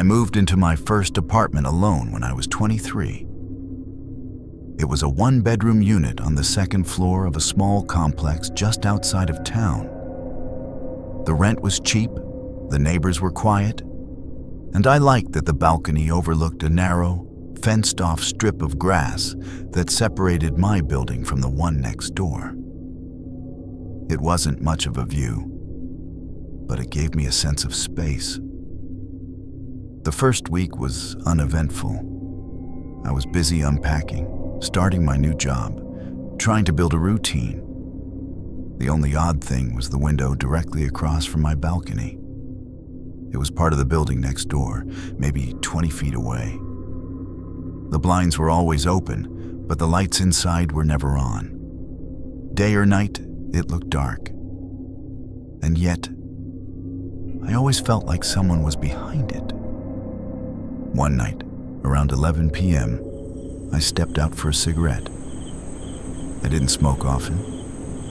I moved into my first apartment alone when I was 23. It was a one-bedroom unit on the second floor of a small complex just outside of town. The rent was cheap, the neighbors were quiet, and I liked that the balcony overlooked a narrow, fenced-off strip of grass that separated my building from the one next door. It wasn't much of a view, but it gave me a sense of space. The first week was uneventful. I was busy unpacking, starting my new job, trying to build a routine. The only odd thing was the window directly across from my balcony. It was part of the building next door, maybe 20 feet away. The blinds were always open, but the lights inside were never on. Day or night, it looked dark. And yet, I always felt like someone was behind it. One night, around 11 p.m., I stepped out for a cigarette. I didn't smoke often,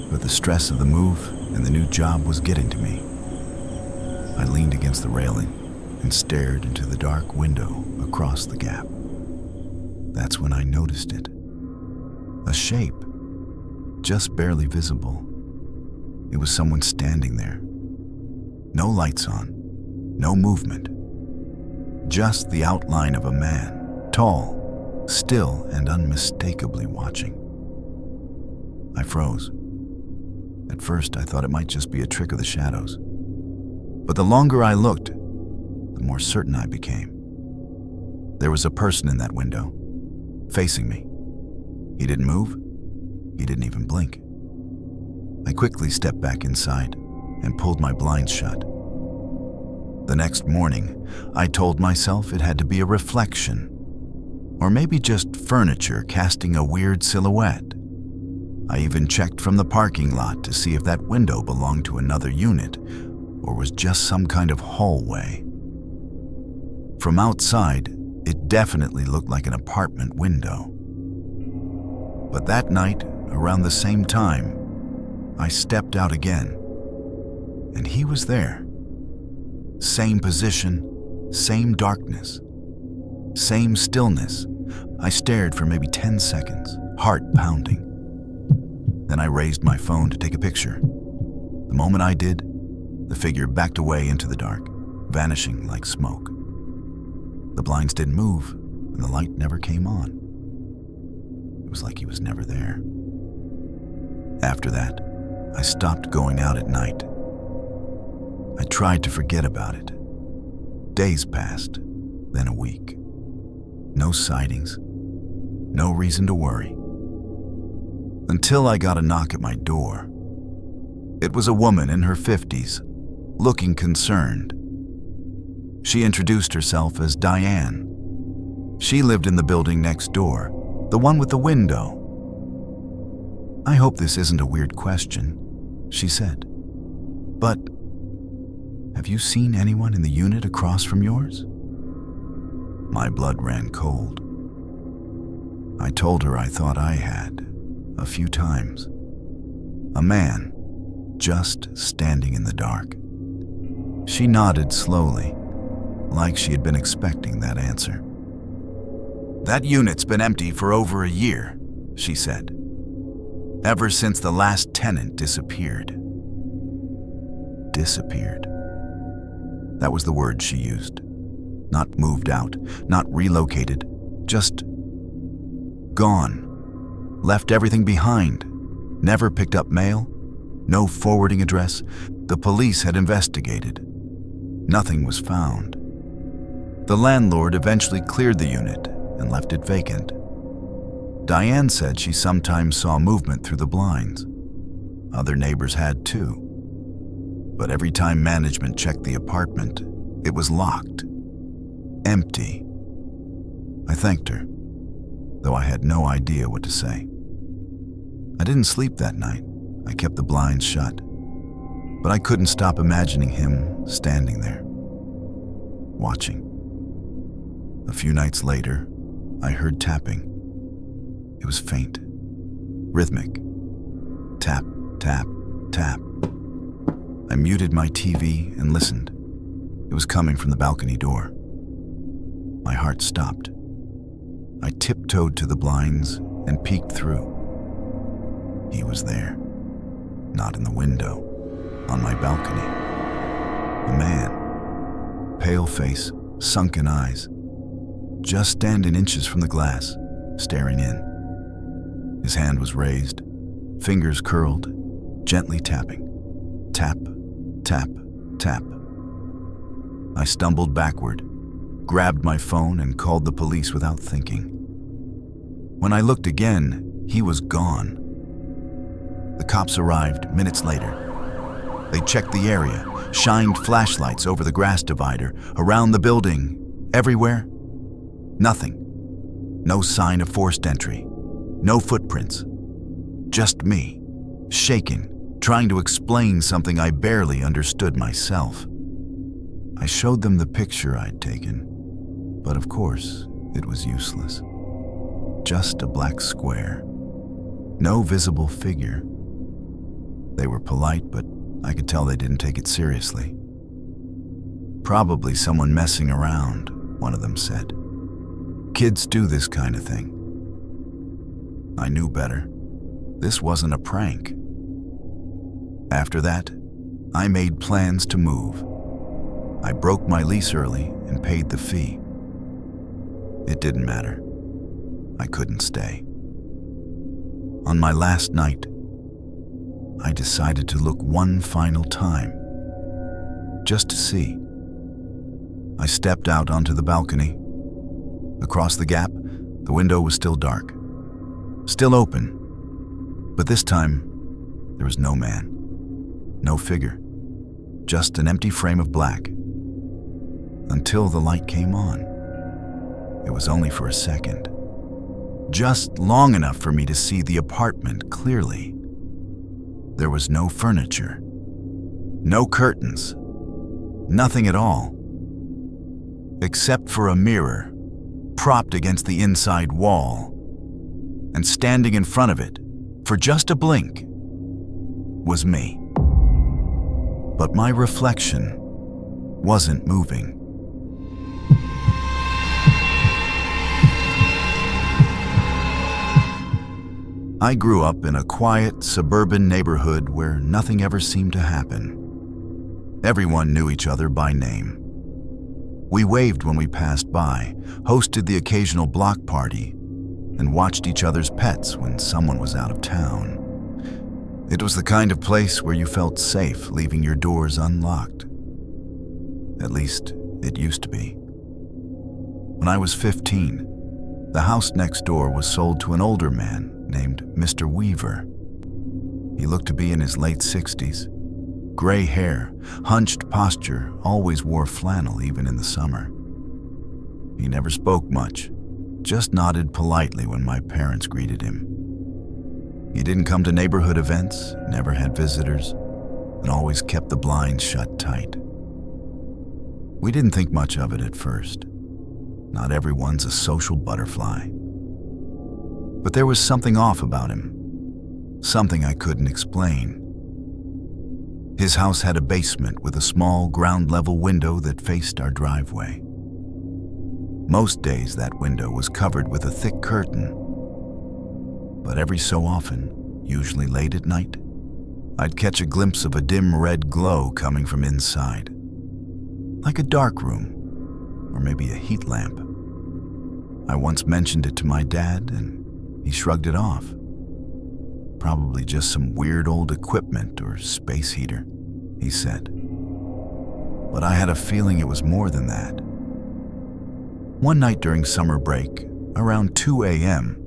but the stress of the move and the new job was getting to me. I leaned against the railing and stared into the dark window across the gap. That's when I noticed it. A shape, just barely visible. It was someone standing there. No lights on, no movement. Just the outline of a man, tall, still and unmistakably watching. I froze. At first, I thought it might just be a trick of the shadows. But the longer I looked, the more certain I became. There was a person in that window, facing me. He didn't move. He didn't even blink. I quickly stepped back inside and pulled my blinds shut. The next morning, I told myself it had to be a reflection, or maybe just furniture casting a weird silhouette. I even checked from the parking lot to see if that window belonged to another unit or was just some kind of hallway. From outside, it definitely looked like an apartment window. But that night, around the same time, I stepped out again, and he was there. Same position, same darkness, same stillness. I stared for maybe 10 seconds, heart pounding. Then I raised my phone to take a picture. The moment I did, the figure backed away into the dark, vanishing like smoke. The blinds didn't move, and the light never came on. It was like he was never there. After that, I stopped going out at night. I tried to forget about it. Days passed, then a week. No sightings, no reason to worry. Until I got a knock at my door. It was a woman in her 50s, looking concerned. She introduced herself as Diane. She lived in the building next door, the one with the window. "I hope this isn't a weird question," she said. "But have you seen anyone in the unit across from yours?" My blood ran cold. I told her I thought I had, a few times. A man, just standing in the dark. She nodded slowly, like she had been expecting that answer. "That unit's been empty for over a year," she said. "Ever since the last tenant disappeared." Disappeared. That was the word she used. Not moved out, not relocated, just gone. Left everything behind. Never picked up mail. No forwarding address. The police had investigated. Nothing was found. The landlord eventually cleared the unit and left it vacant. Diane said she sometimes saw movement through the blinds. Other neighbors had too. But every time management checked the apartment, it was locked. Empty. I thanked her, though I had no idea what to say. I didn't sleep that night. I kept the blinds shut. But I couldn't stop imagining him standing there, watching. A few nights later, I heard tapping. It was faint, rhythmic. Tap, tap, tap. I muted my TV and listened. It was coming from the balcony door. My heart stopped. I tiptoed to the blinds and peeked through. He was there, not in the window, on my balcony. A man, pale face, sunken eyes, just standing inches from the glass, staring in. His hand was raised, fingers curled, gently tapping. Tap, tap, tap. I stumbled backward, grabbed my phone, and called the police without thinking. When I looked again, he was gone. The cops arrived minutes later. They checked the area, shined flashlights over the grass divider, around the building, everywhere. Nothing. No sign of forced entry. No footprints. Just me, shaken, trying to explain something I barely understood myself. I showed them the picture I'd taken, but of course, it was useless. Just a black square. No visible figure. They were polite, but I could tell they didn't take it seriously. Probably someone messing around, one of them said. Kids do this kind of thing. I knew better. This wasn't a prank. After that, I made plans to move. I broke my lease early and paid the fee. It didn't matter. I couldn't stay. On my last night, I decided to look one final time, just to see. I stepped out onto the balcony. Across the gap, the window was still dark, still open, but this time, there was no man, no figure, just an empty frame of black. Until the light came on. It was only for a second, just long enough for me to see the apartment clearly. There was no furniture, no curtains, nothing at all, except for a mirror propped against the inside wall, and standing in front of it, for just a blink, was me. But my reflection wasn't moving. I grew up in a quiet, suburban neighborhood where nothing ever seemed to happen. Everyone knew each other by name. We waved when we passed by, hosted the occasional block party, and watched each other's pets when someone was out of town. It was the kind of place where you felt safe leaving your doors unlocked. At least, it used to be. When I was 15, the house next door was sold to an older man named Mr. Weaver. He looked to be in his late 60s. Gray hair, hunched posture, always wore flannel even in the summer. He never spoke much, just nodded politely when my parents greeted him. He didn't come to neighborhood events, never had visitors, and always kept the blinds shut tight. We didn't think much of it at first. Not everyone's a social butterfly. But there was something off about him, something I couldn't explain. His house had a basement with a small ground-level window that faced our driveway. Most days that window was covered with a thick curtain, but every so often, usually late at night, I'd catch a glimpse of a dim red glow coming from inside, like a dark room, or maybe a heat lamp. I once mentioned it to my dad, and he shrugged it off. Probably just some weird old equipment or space heater, he said. But I had a feeling it was more than that. One night during summer break, around 2 a.m.,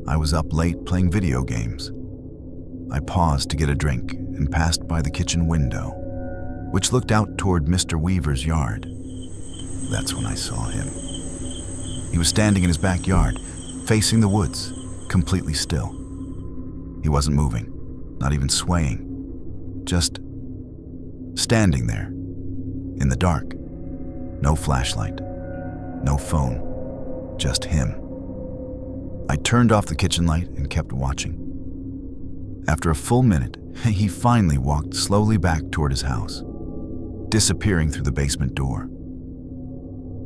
I was up late playing video games. I paused to get a drink and passed by the kitchen window, which looked out toward Mr. Weaver's yard. That's when I saw him. He was standing in his backyard, facing the woods, completely still. He wasn't moving, not even swaying, just standing there, in the dark. No flashlight, no phone, just him. I turned off the kitchen light and kept watching. After a full minute, he finally walked slowly back toward his house, disappearing through the basement door.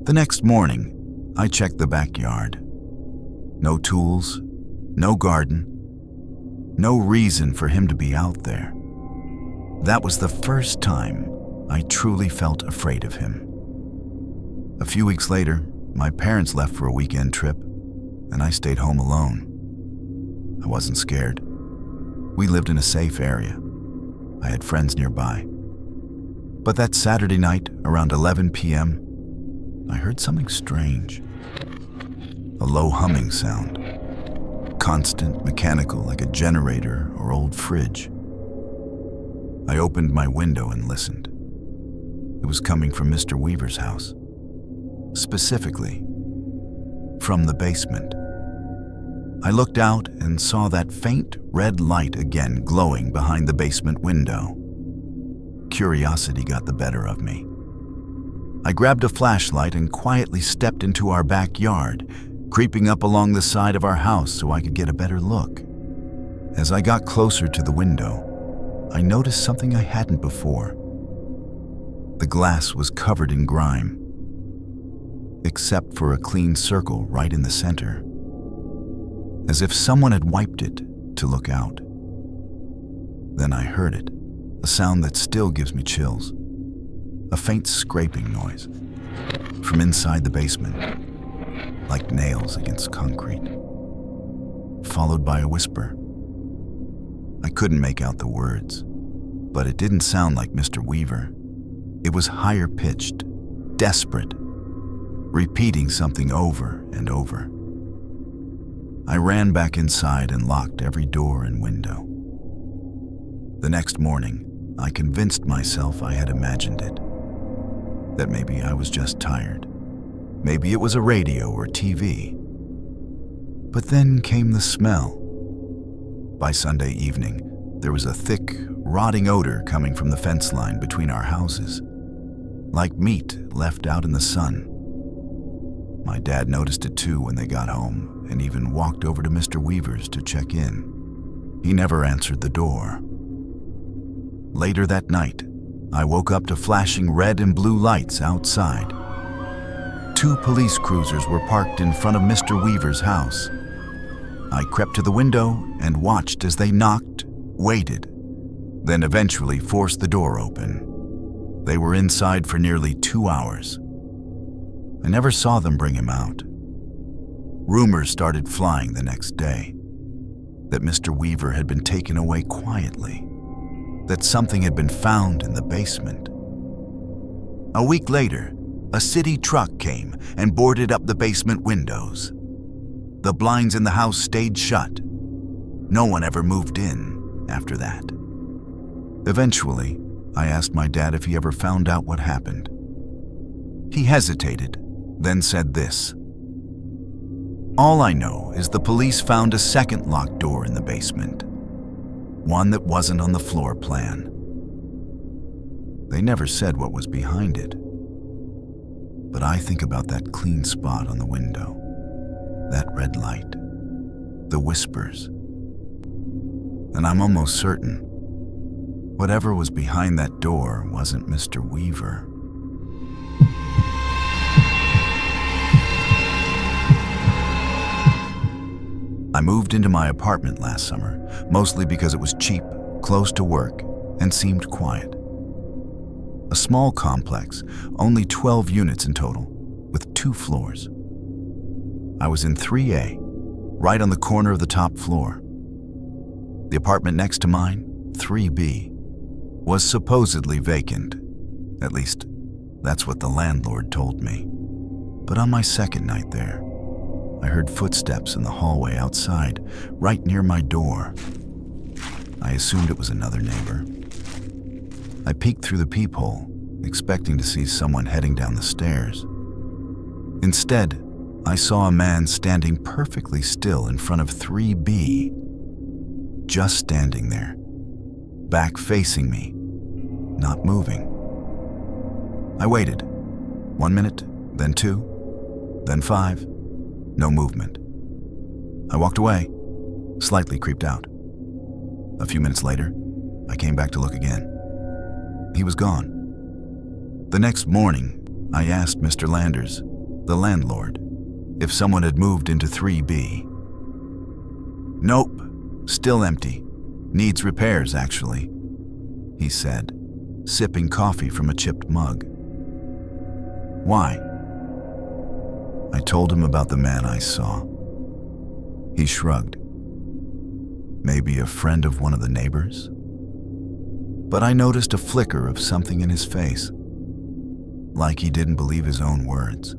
The next morning, I checked the backyard. No tools, no garden, no reason for him to be out there. That was the first time I truly felt afraid of him. A few weeks later, my parents left for a weekend trip, and I stayed home alone. I wasn't scared. We lived in a safe area. I had friends nearby. But that Saturday night, around 11 p.m., I heard something strange. A low humming sound. Constant, mechanical, like a generator or old fridge. I opened my window and listened. It was coming from Mr. Weaver's house. Specifically, from the basement. I looked out and saw that faint red light again glowing behind the basement window. Curiosity got the better of me. I grabbed a flashlight and quietly stepped into our backyard, creeping up along the side of our house so I could get a better look. As I got closer to the window, I noticed something I hadn't before. The glass was covered in grime, except for a clean circle right in the center, as if someone had wiped it to look out. Then I heard it, a sound that still gives me chills, a faint scraping noise from inside the basement, like nails against concrete, followed by a whisper. I couldn't make out the words, but it didn't sound like Mr. Weaver. It was higher pitched, desperate, repeating something over and over. I ran back inside and locked every door and window. The next morning, I convinced myself I had imagined it, that maybe I was just tired. Maybe it was a radio or TV. But then came the smell. By Sunday evening, there was a thick, rotting odor coming from the fence line between our houses, like meat left out in the sun. My dad noticed it too when they got home and even walked over to Mr. Weaver's to check in. He never answered the door. Later that night, I woke up to flashing red and blue lights outside. 2 police cruisers were parked in front of Mr. Weaver's house. I crept to the window and watched as they knocked, waited, then eventually forced the door open. They were inside for nearly 2 hours. I never saw them bring him out. Rumors started flying the next day that Mr. Weaver had been taken away quietly, that something had been found in the basement. A week later, a city truck came and boarded up the basement windows. The blinds in the house stayed shut. No one ever moved in after that. Eventually, I asked my dad if he ever found out what happened. He hesitated, then said this: "All I know is the police found a second locked door in the basement, one that wasn't on the floor plan. They never said what was behind it. But I think about that clean spot on the window, that red light, the whispers, and I'm almost certain whatever was behind that door wasn't Mr. Weaver." I moved into my apartment last summer, mostly because it was cheap, close to work, and seemed quiet. A small complex, only 12 units in total, with 2 floors. I was in 3A, right on the corner of the top floor. The apartment next to mine, 3B, was supposedly vacant. At least, that's what the landlord told me. But on my second night there, I heard footsteps in the hallway outside, right near my door. I assumed it was another neighbor. I peeked through the peephole, expecting to see someone heading down the stairs. Instead, I saw a man standing perfectly still in front of 3B, just standing there, back facing me, not moving. I waited. 1 minute, then 2, then 5. No movement. I walked away, slightly creeped out. A few minutes later, I came back to look again. He was gone. The next morning, I asked Mr. Landers, the landlord, if someone had moved into 3B. "Nope, still empty. Needs repairs, actually," he said, sipping coffee from a chipped mug. "Why?" I told him about the man I saw. He shrugged. Maybe a friend of one of the neighbors? But I noticed a flicker of something in his face, like he didn't believe his own words.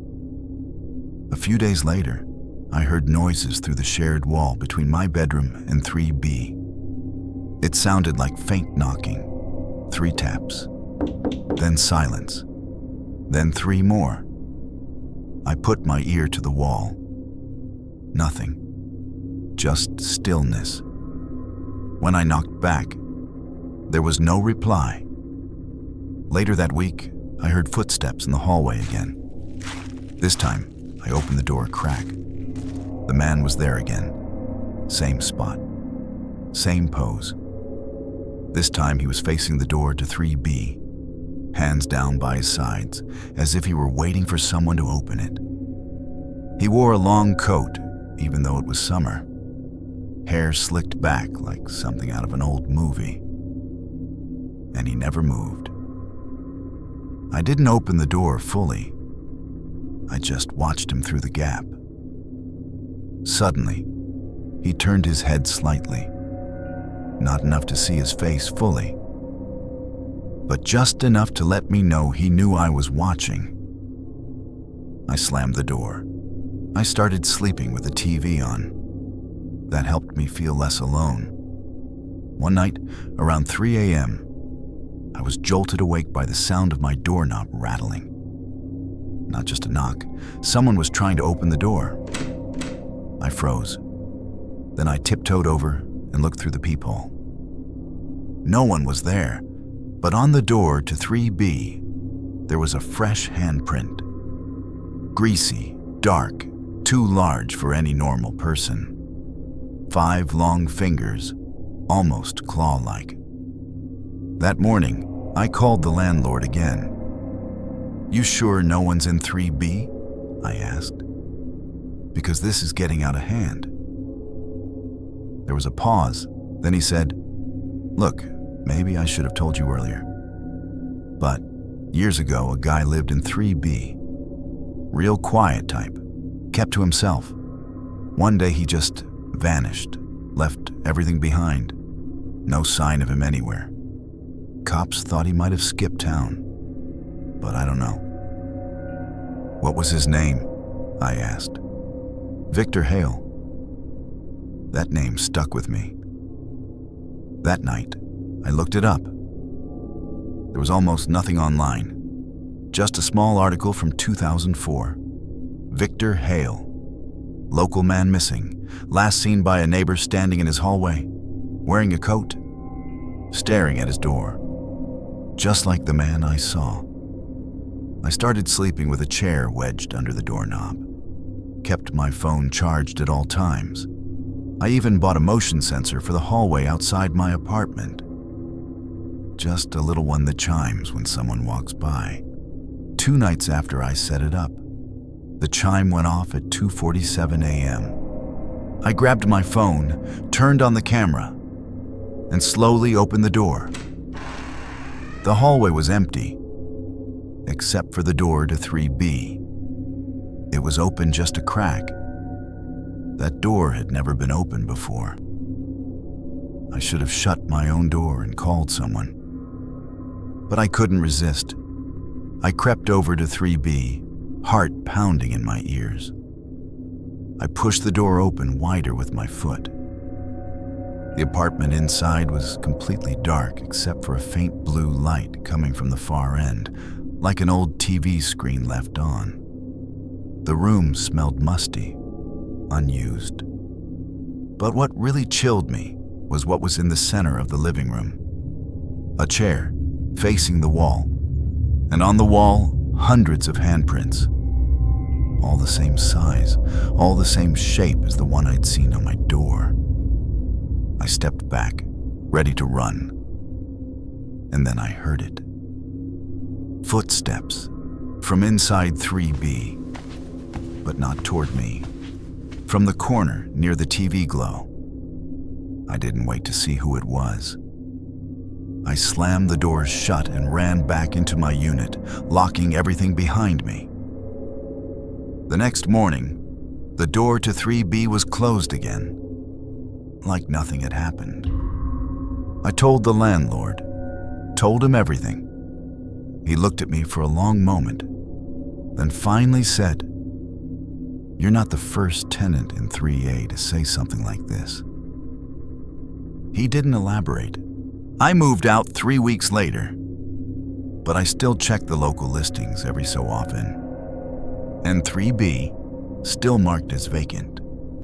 A few days later, I heard noises through the shared wall between my bedroom and 3B. It sounded like faint knocking, 3 taps, then silence, then 3 more. I put my ear to the wall. Nothing, just stillness. When I knocked back, there was no reply. Later that week, I heard footsteps in the hallway again. This time, I opened the door a crack. The man was there again. Same spot. Same pose. This time he was facing the door to 3B, hands down by his sides, as if he were waiting for someone to open it. He wore a long coat, even though it was summer. Hair slicked back like something out of an old movie. And he never moved. I didn't open the door fully. I just watched him through the gap. Suddenly, he turned his head slightly. Not enough to see his face fully, but just enough to let me know he knew I was watching. I slammed the door. I started sleeping with the TV on. That helped me feel less alone. One night, around 3 a.m., I was jolted awake by the sound of my doorknob rattling. Not just a knock. Someone was trying to open the door. I froze. Then I tiptoed over and looked through the peephole. No one was there, but on the door to 3B, there was a fresh handprint. Greasy, dark, too large for any normal person. 5 long fingers, almost claw-like. That morning, I called the landlord again. "You sure no one's in 3B?" I asked. "Because this is getting out of hand." There was a pause. Then he said, "Look, maybe I should have told you earlier. But years ago, a guy lived in 3B. Real quiet type, kept to himself. One day he just vanished, left everything behind. No sign of him anywhere. Cops thought he might have skipped town, but I don't know." "What was his name?" I asked. "Victor Hale." That name stuck with me. That night, I looked it up. There was almost nothing online. Just a small article from 2004. Victor Hale. Local man missing. Last seen by a neighbor standing in his hallway, wearing a coat, staring at his door. Just like the man I saw. I started sleeping with a chair wedged under the doorknob. Kept my phone charged at all times. I even bought a motion sensor for the hallway outside my apartment. Just a little one that chimes when someone walks by. 2 nights after I set it up, the chime went off at 2:47 a.m. I grabbed my phone, turned on the camera, and slowly opened the door. The hallway was empty, except for the door to 3B. It was open just a crack. That door had never been opened before. I should have shut my own door and called someone. But I couldn't resist. I crept over to 3B, heart pounding in my ears. I pushed the door open wider with my foot. The apartment inside was completely dark except for a faint blue light coming from the far end, like an old TV screen left on. The room smelled musty, unused. But what really chilled me was what was in the center of the living room. A chair facing the wall, and on the wall, hundreds of handprints. All the same size, all the same shape as the one I'd seen on my door. I stepped back, ready to run. And then I heard it. Footsteps from inside 3B. but not toward me. From the corner near the TV glow. I didn't wait to see who it was. I slammed the doors shut and ran back into my unit, locking everything behind me. The next morning, the door to 3B was closed again, like nothing had happened. I told the landlord, told him everything. He looked at me for a long moment, then finally said, "You're not the first tenant in 3A to say something like this." He didn't elaborate. I moved out 3 weeks later, but I still check the local listings every so often, and 3B still marked as vacant.